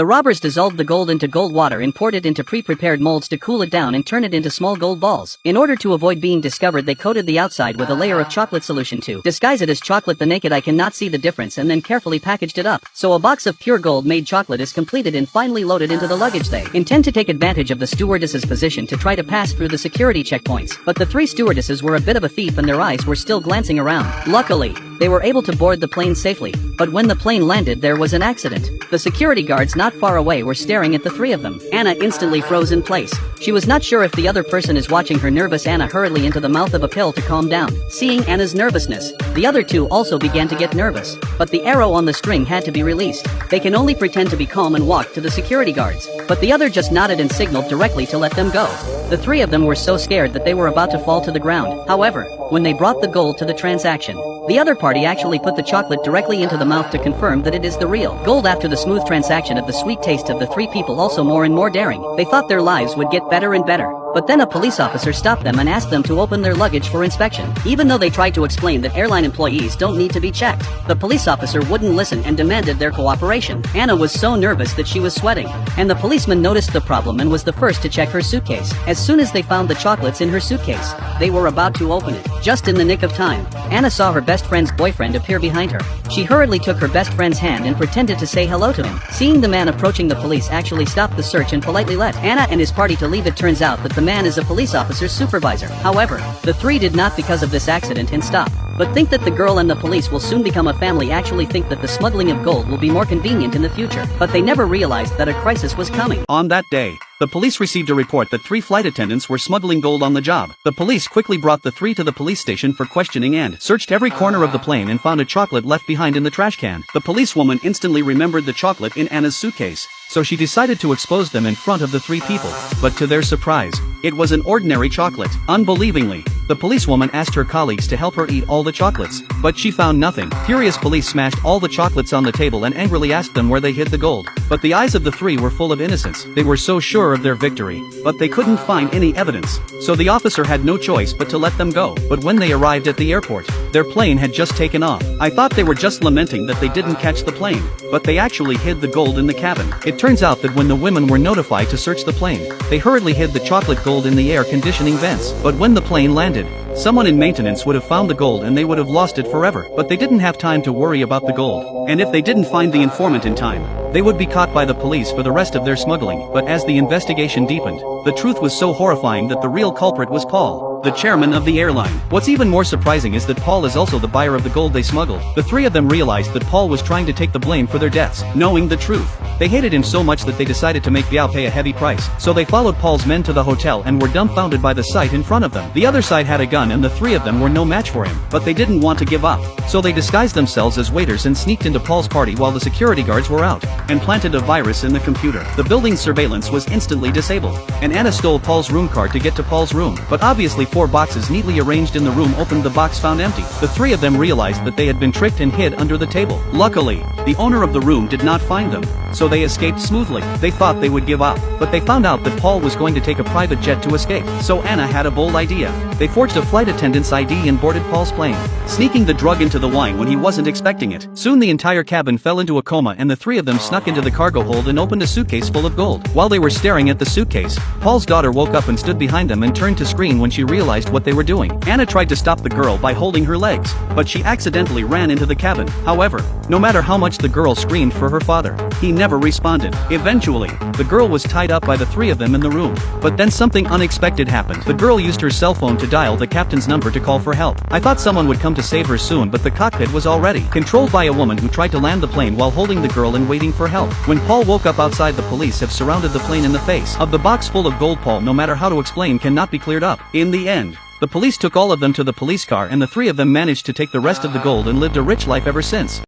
The robbers dissolved the gold into gold water and poured it into pre-prepared molds to cool it down and turn it into small gold balls. In order to avoid being discovered, they coated the outside with a layer of chocolate solution to disguise it as chocolate. The naked eye cannot see the difference, and then carefully packaged it up. So a box of pure gold made chocolate is completed and finally loaded into the luggage. They intend to take advantage of the stewardess's position to try to pass through the security checkpoints, but the three stewardesses were a bit of a thief and their eyes were still glancing around. Luckily, they were able to board the plane safely, but when the plane landed there was an accident. The security guards not far away were staring at the three of them. Anna instantly froze in place. She was not sure if the other person is watching her. Nervous Anna hurriedly into the mouth of a pill to calm down. Seeing Anna's nervousness, the other two also began to get nervous, but the arrow on the string had to be released. They can only pretend to be calm and walk to the security guards, but the other just nodded and signaled directly to let them go. The three of them were so scared that they were about to fall to the ground. However, when they brought the gold to the transaction, the other party actually put the chocolate directly into the mouth to confirm that it is the real gold. After the smooth transaction of the sweet taste of the three people also more and more daring, they thought their lives would get better and better. But then a police officer stopped them and asked them to open their luggage for inspection. Even though they tried to explain that airline employees don't need to be checked, the police officer wouldn't listen and demanded their cooperation. Anna was so nervous that she was sweating, and the policeman noticed the problem and was the first to check her suitcase. As soon as they found the chocolates in her suitcase, they were about to open it. Just in the nick of time, Anna saw her best friend's boyfriend appear behind her. She hurriedly took her best friend's hand and pretended to say hello to him. Seeing the man approaching, the police actually stopped the search and politely let Anna and his party to leave. It turns out that the man is a police officer's supervisor. However, the three did not because of this accident and stop, but think that the girl and the police will soon become a family. Actually think that the smuggling of gold will be more convenient in the future, but they never realized that a crisis was coming. On that day, the police received a report that 3 flight attendants were smuggling gold on the job. The police quickly brought the 3 to the police station for questioning and searched every corner of the plane and found a chocolate left behind in the trash can. The policewoman instantly remembered the chocolate in Anna's suitcase, so she decided to expose them in front of the 3 people. But to their surprise, it was an ordinary chocolate. Unbelievingly, the policewoman asked her colleagues to help her eat all the chocolates, but she found nothing. Furious police smashed all the chocolates on the table and angrily asked them where they hid the gold. But the eyes of the 3 were full of innocence. They were so sure of their victory, but they couldn't find any evidence, so the officer had no choice but to let them go. But when they arrived at the airport, their plane had just taken off. I thought they were just lamenting that they didn't catch the plane, but they actually hid the gold in the cabin. It turns out that when the women were notified to search the plane, they hurriedly hid the chocolate gold in the air conditioning vents. But when the plane landed, someone in maintenance would have found the gold and they would have lost it forever. But they didn't have time to worry about the gold, and if they didn't find the informant in time, they would be caught by the police for the rest of their smuggling. But as the investigation deepened, the truth was so horrifying that the real culprit was Paul, the chairman of the airline. What's even more surprising is that Paul is also the buyer of the gold they smuggled. The 3 of them realized that Paul was trying to take the blame for their deaths. Knowing the truth, they hated him so much that they decided to make Biao pay a heavy price. So they followed Paul's men to the hotel and were dumbfounded by the sight in front of them. The other side had a gun and the 3 of them were no match for him, but they didn't want to give up. So they disguised themselves as waiters and sneaked into Paul's party while the security guards were out, and planted a virus in the computer. The building's surveillance was instantly disabled, and Anna stole Paul's room card to get to Paul's room. But obviously 4 boxes neatly arranged in the room opened the box found empty. The 3 of them realized that they had been tricked and hid under the table. Luckily, the owner of the room did not find them, so they escaped smoothly. They thought they would give up, but they found out that Paul was going to take a private jet to escape. So Anna had a bold idea. They forged a flight attendant's ID and boarded Paul's plane, sneaking the drug into the wine when he wasn't expecting it. Soon the entire cabin fell into a coma and the 3 of them snuck into the cargo hold and opened a suitcase full of gold. While they were staring at the suitcase, Paul's daughter woke up and stood behind them and turned to scream when she realized what they were doing. Anna tried to stop the girl by holding her legs, but she accidentally ran into the cabin. However, no matter how much the girl screamed for her father, he never responded. Eventually, the girl was tied up by the 3 of them in the room. But then something unexpected happened. The girl used her cell phone to dial the captain's number to call for help. I thought someone would come to save her soon, but the cockpit was already controlled by a woman who tried to land the plane while holding the girl and waiting for help. When Paul woke up outside, the police have surrounded the plane in the face of the box full of gold. Paul, no matter how to explain, cannot be cleared up. In the end, the police took all of them to the police car and the 3 of them managed to take the rest of the gold and lived a rich life ever since.